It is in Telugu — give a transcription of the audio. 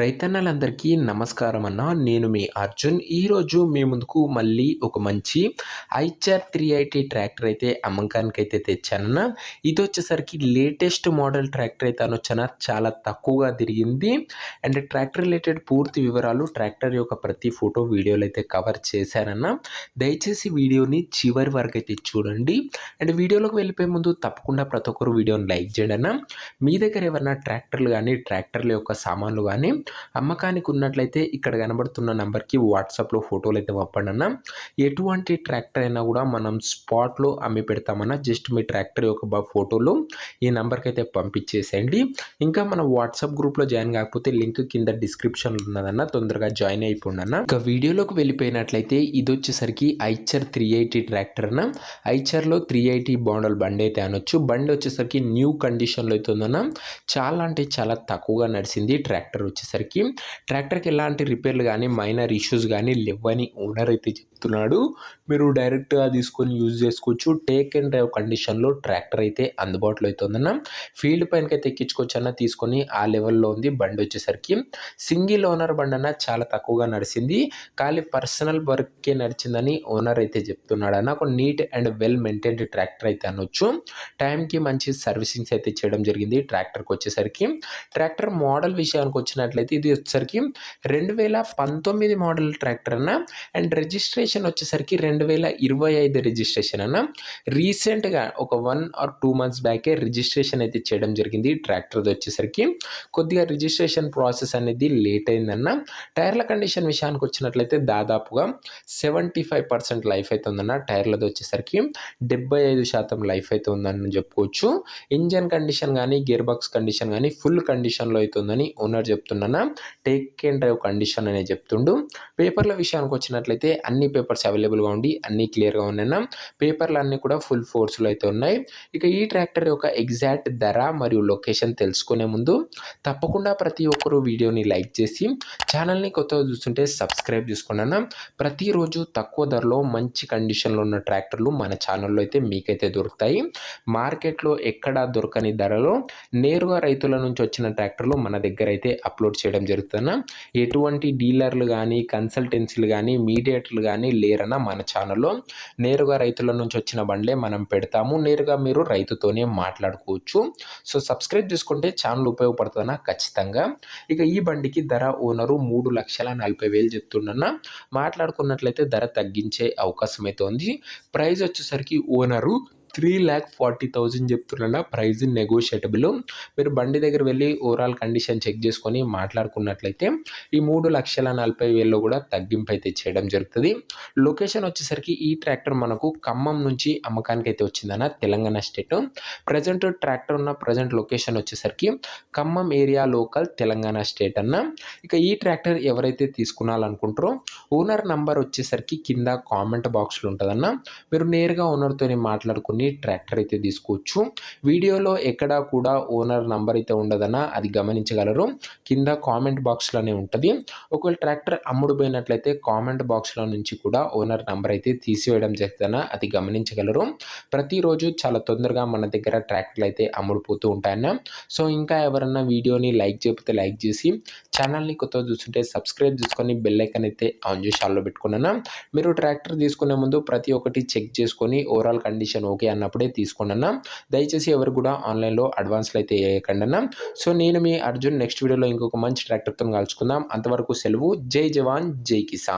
రైతన్నలందరికీ నమస్కారం అన్న. నేను మీ అర్జున్. ఈరోజు మీ ముందుకు మళ్ళీ ఒక మంచి ఐచర్ 380 ట్రాక్టర్ అయితే అమ్మకానికైతే తెచ్చానన్న. ఇది వచ్చేసరికి లేటెస్ట్ మోడల్ ట్రాక్టర్ అయితే అనొచ్చన్న. చాలా తక్కువగా తిరిగింది. అండ్ ట్రాక్టర్ రిలేటెడ్ పూర్తి వివరాలు, ట్రాక్టర్ యొక్క ప్రతి ఫోటో వీడియోలు అయితే కవర్ చేశానన్న. దయచేసి వీడియోని చివరి వరకు అయితే చూడండి. అండ్ వీడియోలోకి వెళ్ళిపోయే ముందు తప్పకుండా ప్రతి ఒక్కరు వీడియోని లైక్ చేయండి అన్న. మీ దగ్గర ఏమన్నా ట్రాక్టర్లు కానీ, ట్రాక్టర్ల యొక్క సామాన్లు కానీ అమ్మకానికి ఉన్నట్లయితే ఇక్కడ కనబడుతున్న నెంబర్కి వాట్సాప్లో ఫోటోలు అయితే పంపండి అన్న. ఎటువంటి ట్రాక్టర్ అయినా కూడా మనం స్పాట్లో అమ్మి పెడతామన్నా. జస్ట్ మీ ట్రాక్టర్ యొక్క ఫోటోలు ఈ నెంబర్కి అయితే పంపించేసేయండి. ఇంకా మన వాట్సాప్ గ్రూప్లో జాయిన్ కాకపోతే లింక్ కింద డిస్క్రిప్షన్లో ఉన్నదన్న, తొందరగా జాయిన్ అయిపోండి అన్న. ఇక వీడియోలోకి వెళ్ళిపోయినట్లయితే ఇది వచ్చేసరికి ఐచర్ 380 ట్రాక్టర్ అన్న. ఐచర్లో 380 మోడల్ బండి అయితే అనొచ్చు. బండి వచ్చేసరికి న్యూ కండిషన్లో అయితే ఉందన్న. చాలా అంటే చాలా తక్కువగా నడిచింది. ట్రాక్టర్ వచ్చేసరికి ట్రాక్టర్కి ఎలాంటి రిపేర్లు కానీ, మైనర్ ఇష్యూస్ కానీ లేవని ఓనర్ అయితే చెప్తున్నాడు. మీరు డైరెక్ట్గా తీసుకొని యూజ్ చేసుకోవచ్చు. టేక్ అండ్ డ్రైవ్ కండిషన్లో ట్రాక్టర్ అయితే అందుబాటులో అయితే ఉందన్న. ఫీల్డ్ పైనకి అయితే ఎక్కించుకోవచ్చు అన్న, తీసుకొని ఆ లెవెల్లో ఉంది. బండి వచ్చేసరికి సింగిల్ ఓనర్ బండి అన్న, చాలా తక్కువగా నడిచింది. ఖాళీ పర్సనల్ వర్కే నడిచిందని ఓనర్ అయితే చెప్తున్నాడు అన్న. ఒక neat and well maintained tractor అయితే అనొచ్చు. టైంకి మంచి సర్వీసింగ్స్ అయితే చేయడం జరిగింది. ట్రాక్టర్కి వచ్చేసరికి ట్రాక్టర్ మోడల్ విషయానికి వచ్చినట్లయితే ఇది వచ్చేసరికి 2019 మోడల్ ట్రాక్టర్ అన్న. అండ్ రిజిస్ట్రేషన్ వచ్చేసరికి 2025 రిజిస్ట్రేషన్ అన్న. రీసెంట్గా ఒక 1 or 2 months బ్యాకే రిజిస్ట్రేషన్ అయితే చేయడం జరిగింది. ట్రాక్టర్ది వచ్చేసరికి కొద్దిగా రిజిస్ట్రేషన్ ప్రాసెస్ అనేది లేట్ అయిందన్న. టైర్ల కండిషన్ విషయానికి వచ్చినట్లయితే దాదాపుగా 75% లైఫ్ అయితే ఉందన్న. టైర్లది వచ్చేసరికి 75% లైఫ్ అయితే ఉందని చెప్పుకోవచ్చు. ఇంజన్ కండిషన్ కానీ, గేర్ బాక్స్ కండిషన్ కానీ ఫుల్ కండిషన్లో అయితే ఉందని ఓనర్ చెప్తున్నా. టేక్ అండ్ డ్రైవ్ కండిషన్ అనే చెప్తుండు. పేపర్ల విషయానికి వచ్చినట్లయితే అన్ని పేపర్స్ అవైలబుల్గా ఉండి అన్నీ క్లియర్గా ఉన్నాయన్న. పేపర్లు అన్నీ కూడా ఫుల్ ఫోర్స్లో అయితే ఉన్నాయి. ఇక ఈ ట్రాక్టర్ యొక్క ఎగ్జాక్ట్ ధర మరియు లొకేషన్ తెలుసుకునే ముందు తప్పకుండా ప్రతి ఒక్కరు వీడియోని లైక్ చేసి ఛానల్ని కొత్తగా చూస్తుంటే సబ్స్క్రైబ్ చేసుకోండి అన్న. ప్రతిరోజు తక్కువ ధరలో మంచి కండిషన్లో ఉన్న ట్రాక్టర్లు మన ఛానల్లో అయితే మీకైతే దొరుకుతాయి. మార్కెట్లో ఎక్కడా దొరకని ధరలో నేరుగా రైతుల నుంచి వచ్చిన ట్రాక్టర్లు మన దగ్గర అయితే అప్లోడ్ చేయడం జరుగుతుందన్న. ఎటువంటి డీలర్లు కానీ, కన్సల్టెన్సీలు కానీ, మీడియేటర్లు కానీ లేరన్న మన ఛానల్లో. నేరుగా రైతుల నుంచి వచ్చిన బండ్లే మనం పెడతాము. నేరుగా మీరు రైతుతోనే మాట్లాడుకోవచ్చు. సో సబ్స్క్రైబ్ చేసుకుంటే ఛానల్ ఉపయోగపడుతుందన్న ఖచ్చితంగా. ఇక ఈ బండికి ధర ఓనరు 3,40,000 చెప్తుండన్న. మాట్లాడుకున్నట్లయితే ధర తగ్గించే అవకాశం అయితే ఉంది. ప్రైస్ వచ్చేసరికి ఓనరు 3,40,000 చెప్తున్నా. Price negotiable. మీరు బండి దగ్గర వెళ్ళి ఓవరాల్ కండిషన్ చెక్ చేసుకొని మాట్లాడుకున్నట్లయితే ఈ 3,40,000 కూడా తగ్గింపు అయితే చేయడం జరుగుతుంది. లొకేషన్ వచ్చేసరికి ఈ ట్రాక్టర్ మనకు ఖమ్మం నుంచి అమ్మకానికి అయితే వచ్చిందన్న, తెలంగాణ స్టేట్. ప్రజెంట్ ట్రాక్టర్ ఉన్న ప్రజెంట్ లొకేషన్ వచ్చేసరికి Khammam area local, Telangana state అన్న. ఇక ఈ ట్రాక్టర్ ఎవరైతే తీసుకున్నారనుకుంటారో ఓనర్ నంబర్ వచ్చేసరికి కింద కామెంట్ బాక్స్లో ఉంటుందన్న. మీరు నేరుగా ఓనర్తోనే మాట్లాడుకుని ట్రాక్టర్ అయితే తీసుకోవచ్చు. వీడియోలో ఎక్కడా కూడా ఓనర్ నంబర్ అయితే ఉండదన్న, అది గమనించగలరు. కింద కామెంట్ బాక్స్లోనే ఉంటుంది. ఒకవేళ ట్రాక్టర్ అమ్ముడు పోయినట్లయితే కామెంట్ బాక్స్లో నుంచి కూడా ఓనర్ నంబర్ అయితే తీసివేయడం జరుగుతుందన్న, అది గమనించగలరు. ప్రతిరోజు చాలా తొందరగా మన దగ్గర ట్రాక్టర్లు అయితే అమ్ముడుపోతూ ఉంటాయన్న. సో ఇంకా ఎవరన్నా వీడియోని లైక్ చేయకపోతే లైక్ చేసి ఛానల్ని కొత్తగా చూస్తుంటే సబ్స్క్రైబ్ చేసుకొని బెల్ ఐకాన్ అయితే ఆన్ చేసి ఆన్లో పెట్టుకున్నాను. మీరు ట్రాక్టర్ తీసుకునే ముందు ప్రతి ఒక్కటి చెక్ చేసుకొని ఓవరాల్ కండిషన్ ఓకే అన్నప్పుడే తీసుకోండి అన్న. దయచేసి ఎవరు కూడా ఆన్లైన్లో అడ్వాన్స్లు అయితే వేయకండి అన్న. సో నేను మీ అర్జున్. నెక్స్ట్ వీడియోలో ఇంకొక మంచి ట్రాక్టర్తో కలుసుకుందాం. అంతవరకు సెలవు. జై జవాన్, జై కిసాన్.